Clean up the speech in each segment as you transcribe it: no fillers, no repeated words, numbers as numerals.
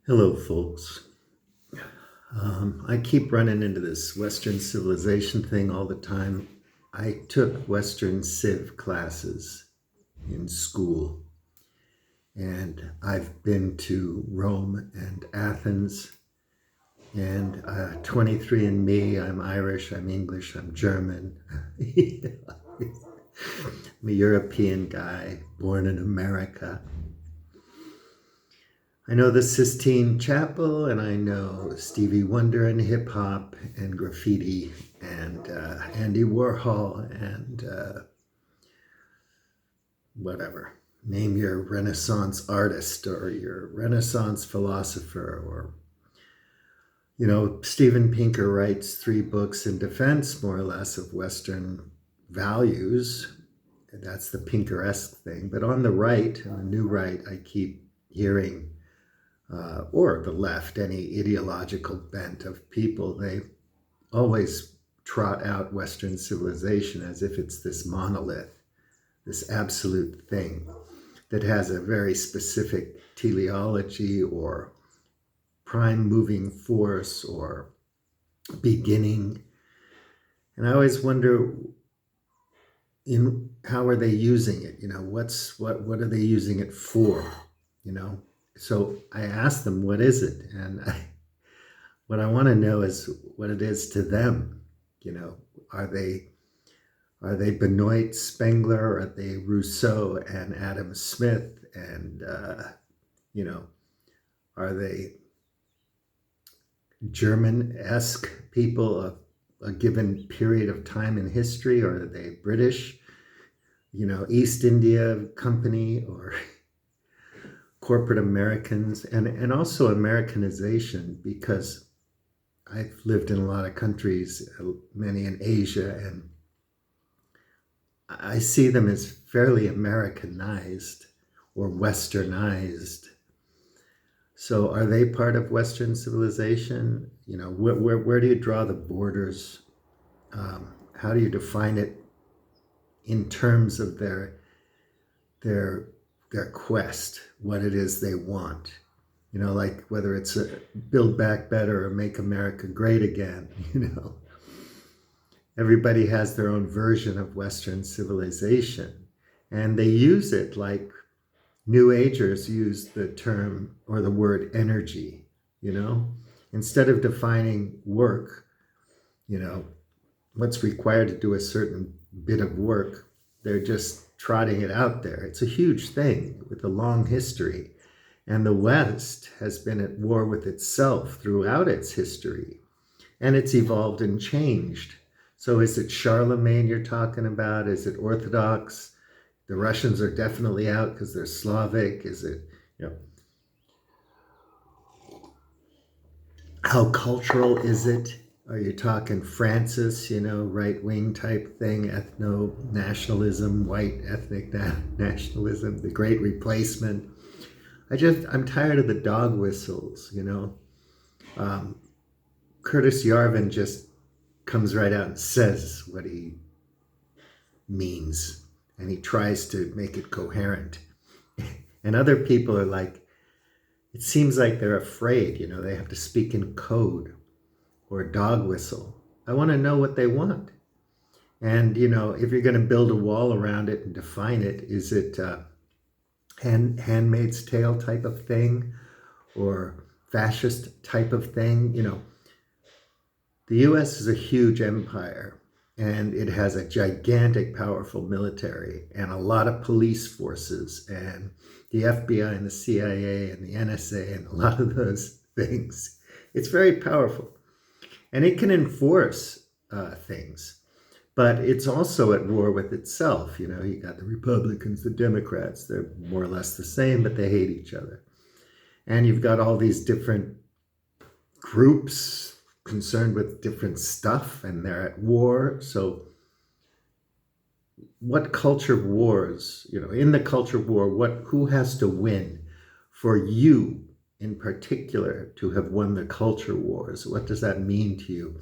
Hello, folks. I keep running into this Western civilization thing all the time. I took Western Civ classes in school, and I've been to Rome and Athens, and 23andMe, I'm Irish, I'm English, I'm German. I'm a European guy, born in America. I know the Sistine Chapel, and I know Stevie Wonder and hip hop and graffiti and Andy Warhol and whatever. Name your Renaissance artist or your Renaissance philosopher, or, Steven Pinker writes 3 books in defense, more or less, of Western values. That's the Pinkeresque thing. But on the right, on the new right, I keep hearing or the left, any ideological bent of people, they always trot out Western civilization as if it's this monolith, this absolute thing that has a very specific teleology or prime moving force or beginning. And I always wonder, how are they using it? What are they using it for? So I asked them, what is it? And what I want to know is what it is to them. Are they Benoit, Spengler, or are they Rousseau and Adam Smith? And, are they German-esque people of a given period of time in history? Or are they British, East India Company, or corporate Americans, and also Americanization, because I've lived in a lot of countries, many in Asia, and I see them as fairly Americanized or Westernized. So are they part of Western civilization? Where do you draw the borders? How do you define it in terms of their quest, what it is they want? Like whether it's a build back better or make America great again. Everybody has their own version of Western civilization, and they use it like New Agers use the term or the word energy. Instead of defining work, what's required to do a certain bit of work, they're just trotting it out there. It's a huge thing with a long history. And the West has been at war with itself throughout its history. And it's evolved and changed. So is it Charlemagne you're talking about? Is it Orthodox? The Russians are definitely out because they're Slavic. Is it, how cultural is it? Are you talking Francis, right-wing type thing, ethno-nationalism, white ethnic nationalism, the Great Replacement? I'm tired of the dog whistles, Curtis Yarvin just comes right out and says what he means, and he tries to make it coherent. And other people are like, it seems like they're afraid, they have to speak in code or a dog whistle. I want to know what they want. And, if you're going to build a wall around it and define it, is it Handmaid's Tale type of thing or fascist type of thing? The US is a huge empire, and it has a gigantic, powerful military and a lot of police forces, and the FBI and the CIA and the NSA and a lot of those things. It's very powerful. And it can enforce things, but it's also at war with itself. You got the Republicans, the Democrats, they're more or less the same, but they hate each other. And you've got all these different groups concerned with different stuff, and they're at war. So what culture wars, in the culture war, who has to win for you in particular to have won the culture wars? What does that mean to you?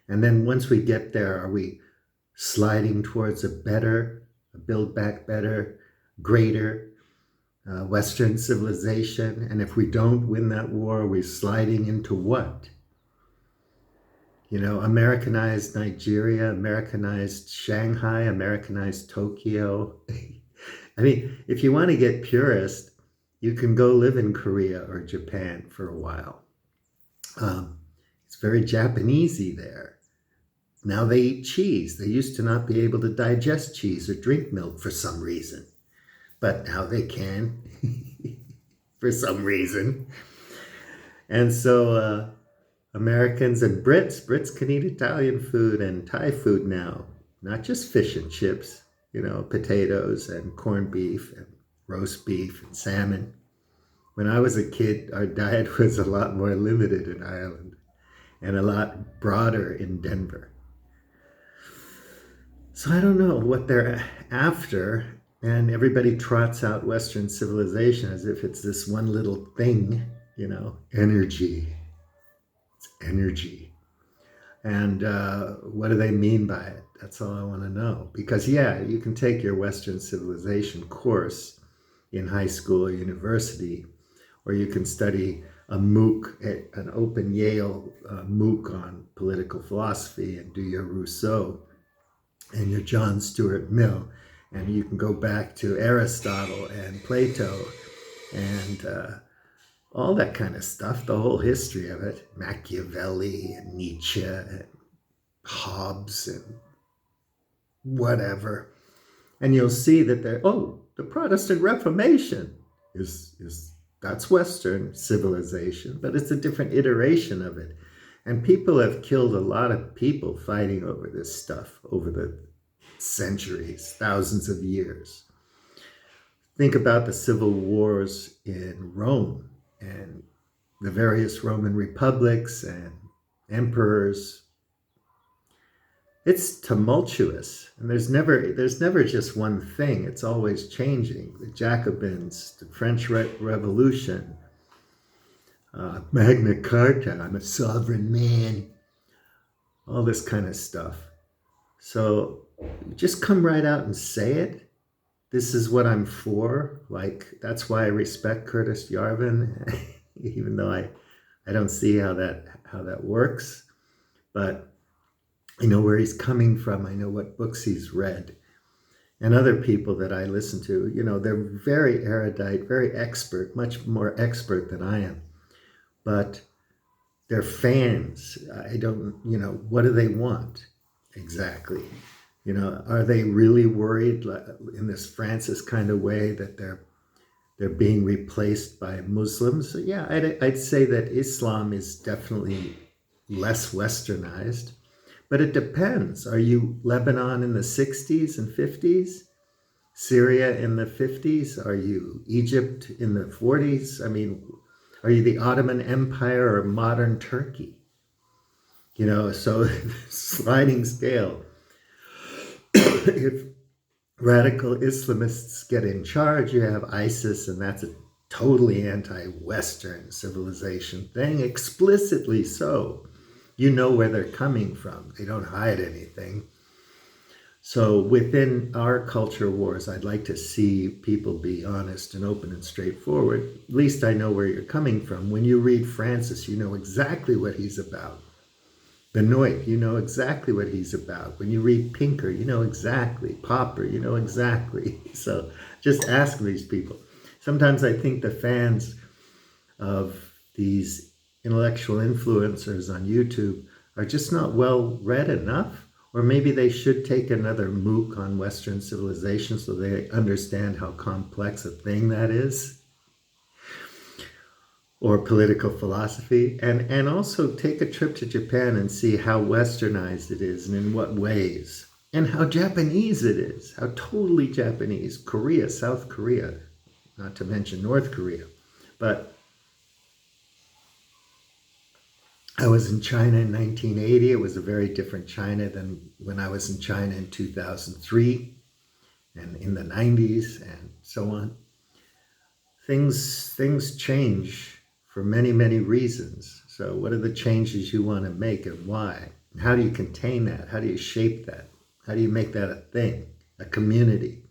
And then once we get there, are we sliding towards a better, a build back better, greater, Western civilization. And if we don't win that war, we're sliding into what? You know, Americanized Nigeria, Americanized Shanghai, Americanized Tokyo. I mean, if you want to get purist, you can go live in Korea or Japan for a while. It's very Japanesey there. Now they eat cheese. They used to not be able to digest cheese or drink milk for some reason, but now they can for some reason. And so Americans and Brits can eat Italian food and Thai food now, not just fish and chips, you know, potatoes and corned beef and roast beef and salmon. When I was a kid, our diet was a lot more limited in Ireland and a lot broader in Denver. So I don't know what they're after, and everybody trots out Western civilization as if it's this one little thing, you know, energy. It's energy. And what do they mean by it? That's all I want to know. Because, yeah, you can take your Western civilization course in high school or university, or you can study a MOOC, an open Yale MOOC on political philosophy, and do your Rousseau and your John Stuart Mill. And you can go back to Aristotle and Plato and all that kind of stuff, the whole history of it, Machiavelli and Nietzsche and Hobbes and whatever. And you'll see that the Protestant Reformation that's Western civilization, but it's a different iteration of it. And people have killed a lot of people fighting over this stuff over the centuries, thousands of years. Think about the civil wars in Rome and the various Roman republics and emperors. It's tumultuous, and there's never just one thing. It's always changing. The Jacobins, the French Revolution, Magna Carta, I'm a sovereign man, all this kind of stuff. So just come right out and say it. This is what I'm for. Like, that's why I respect Curtis Yarvin, even though I don't see how that works. But I know where he's coming from. I know what books he's read. And other people that I listen to, you know, they're very erudite, very expert, much more expert than I am. But they're fans. I don't, you know, what do they want exactly? You know, are they really worried in this Francis kind of way that they're being replaced by Muslims? So yeah, I'd say that Islam is definitely less westernized, but it depends. Are you Lebanon in the 60s and 50s? Syria in the 50s? Are you Egypt in the 40s? I mean, are you the Ottoman Empire or modern Turkey? You know, so sliding scale. If radical Islamists get in charge, you have ISIS, and that's a totally anti-Western civilization thing, explicitly so. You know where they're coming from. They don't hide anything. So within our culture wars, I'd like to see people be honest and open and straightforward. At least I know where you're coming from. When you read Francis, you know exactly what he's about. Benoit, you know exactly what he's about. When you read Pinker, you know exactly. Popper, you know exactly. So just ask these people. Sometimes I think the fans of these intellectual influencers on YouTube are just not well read enough, or maybe they should take another MOOC on Western civilization so they understand how complex a thing that is, or political philosophy, and also take a trip to Japan and see how westernized it is and in what ways, and how Japanese it is, how totally Japanese. Korea, South Korea, not to mention North Korea. But I was in China in 1980. It was a very different China than when I was in China in 2003 and in the 90s and so on. Things change for many, many reasons. So what are the changes you want to make and why? And how do you contain that? How do you shape that? How do you make that a thing, a community,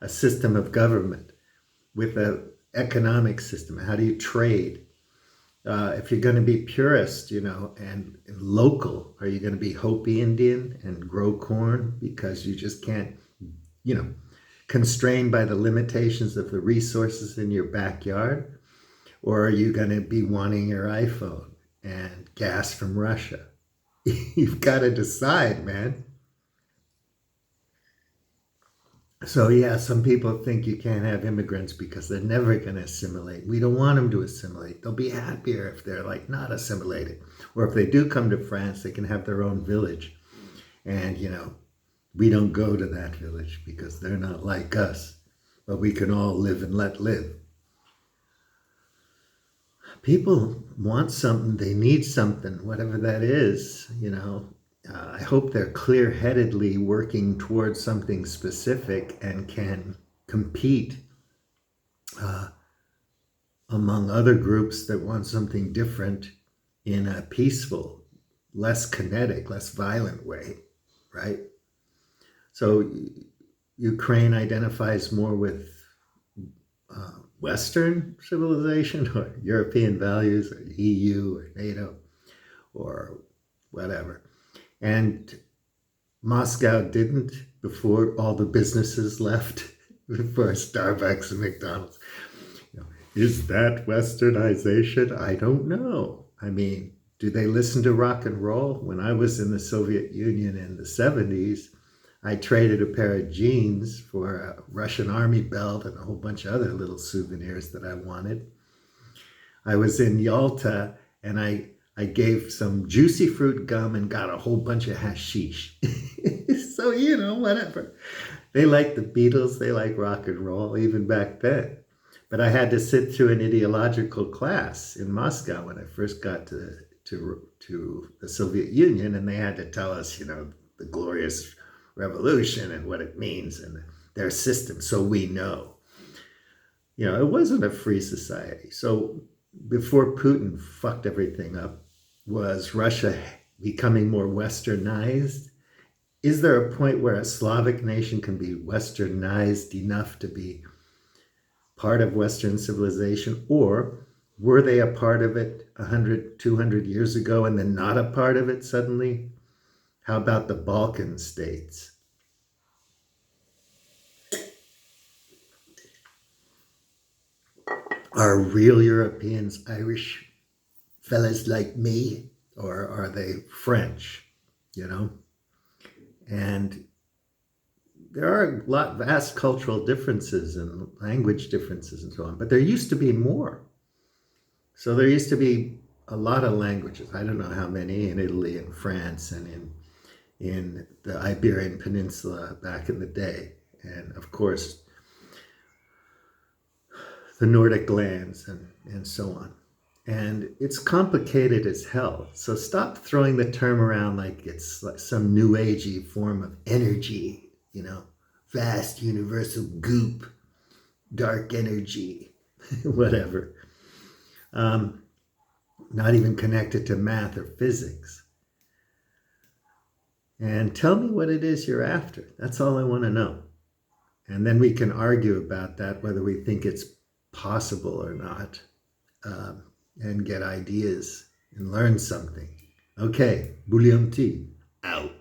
a system of government with a economic system? How do you trade? If you're going to be purist, and local, are you going to be Hopi Indian and grow corn because you just can't, constrained by the limitations of the resources in your backyard? Or are you going to be wanting your iPhone and gas from Russia? You've got to decide, man. So yeah, some people think you can't have immigrants because they're never going to assimilate. We don't want them to assimilate. They'll be happier if they're like not assimilated. Or if they do come to France, they can have their own village. And, we don't go to that village because they're not like us. But we can all live and let live. People want something, they need something, whatever that is, I hope they're clear-headedly working towards something specific and can compete among other groups that want something different in a peaceful, less kinetic, less violent way, right? So Ukraine identifies more with Western civilization or European values or EU or NATO or whatever. And Moscow didn't before all the businesses left, before Starbucks and McDonald's. Is that Westernization? I don't know. I mean, do they listen to rock and roll? When I was in the Soviet Union in the 70s, I traded a pair of jeans for a Russian army belt and a whole bunch of other little souvenirs that I wanted. I was in Yalta and I gave some juicy fruit gum and got a whole bunch of hashish. So, whatever. They like the Beatles, they like rock and roll, even back then. But I had to sit through an ideological class in Moscow when I first got to the Soviet Union, and they had to tell us, the glorious revolution and what it means and their system, so we know. It wasn't a free society. So before Putin fucked everything up, was Russia becoming more westernized? Is there a point where a Slavic nation can be westernized enough to be part of Western civilization? Or were they a part of it 100, 200 years ago and then not a part of it suddenly? How about the Balkan states? Are real Europeans Irish fellas like me, or are they French? And there are vast cultural differences and language differences and so on, but there used to be more. So there used to be a lot of languages. I don't know how many in Italy and France and in the Iberian Peninsula back in the day. And of course, the Nordic lands and so on. And it's complicated as hell. So stop throwing the term around like it's like some new agey form of energy, vast universal goop, dark energy, whatever. Not even connected to math or physics. And tell me what it is you're after. That's all I want to know. And then we can argue about that, whether we think it's possible or not, and get ideas and learn something. Okay, bouillon tea, out.